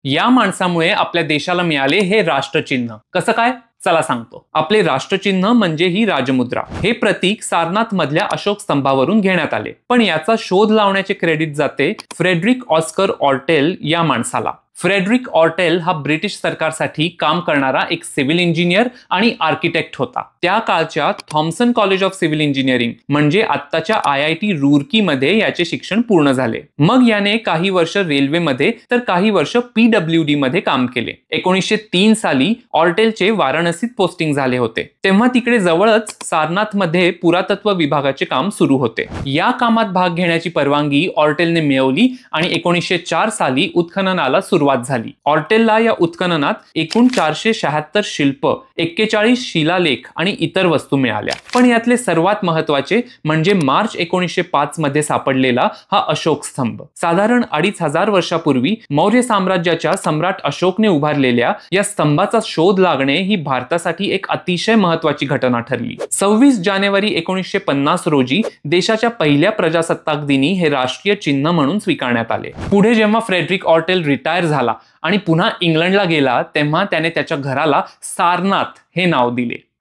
या माणसामुळे आपल्या देशाला मिळाले हे राष्ट्रचिन्ह. कसं काय? चला सांगतो. आपले राष्ट्रचिन्ह म्हणजे ही राजमुद्रा. हे प्रतीक सारनाथ मधल्या अशोक स्तंभावरून घेण्यात आले, पण याचा शोध लावण्याचे क्रेडिट जाते फ्रेडरिक ऑस्कर ऑर्टेल या माणसाला. फ्रेडरिक ऑर्टेल हा ब्रिटिश सरकारसाठी काम करणारा एक सिव्हिल इंजिनियर आणि आर्किटेक्ट होता. त्या काळच्या Thomson college of civil engineering म्हणजे आत्ताच्या IIT रुरकी मध्ये याचे शिक्षण पूर्ण झाले. मग याने काही वर्ष रेल्वेमध्ये तर काही वर्ष PWD मध्ये काम केले. 1903 साली ऑर्टेलचे वाराणसीत पोस्टिंग झाले होते. तेव्हा तिकडे जवळच सारनाथ मध्ये पुरातत्व विभागाचे काम सुरू होते. या कामात भाग घेण्याची परवानगी ऑर्टेलने मिळवली आणि 1904 साली उत्खननाला सुरुवात झाली. ऑर्टेलला या उत्खननात एकूण 476 शिल्प, 41 शिलालेख आणि इतर वस्तू मिळाल्या. पण यातले सर्वात महत्वाचे म्हणजे मार्च 1905 मध्ये सापडलेला हा अशोक स्तंभ. साधारण 2500 वर्षापूर्वी मौर्य साम्राज्याच्या सम्राट अशोकने उभारलेल्या या स्तंभाचा शोध लागणे ही भारतासाठी एक अतिशय महत्वाची घटना ठरली. 26 जानेवारी 1950 रोजी देशाच्या पहिल्या प्रजासत्ताक दिनी हे राष्ट्रीय चिन्ह म्हणून स्वीकारण्यात आले. पुढे जेव्हा फ्रेडरिक ऑर्टेल रिटायर झाला आणि पुन्हा इंग्लंडला गेला, तेव्हा त्याने त्याच्या घराला सारनाथ हे नाव दिले.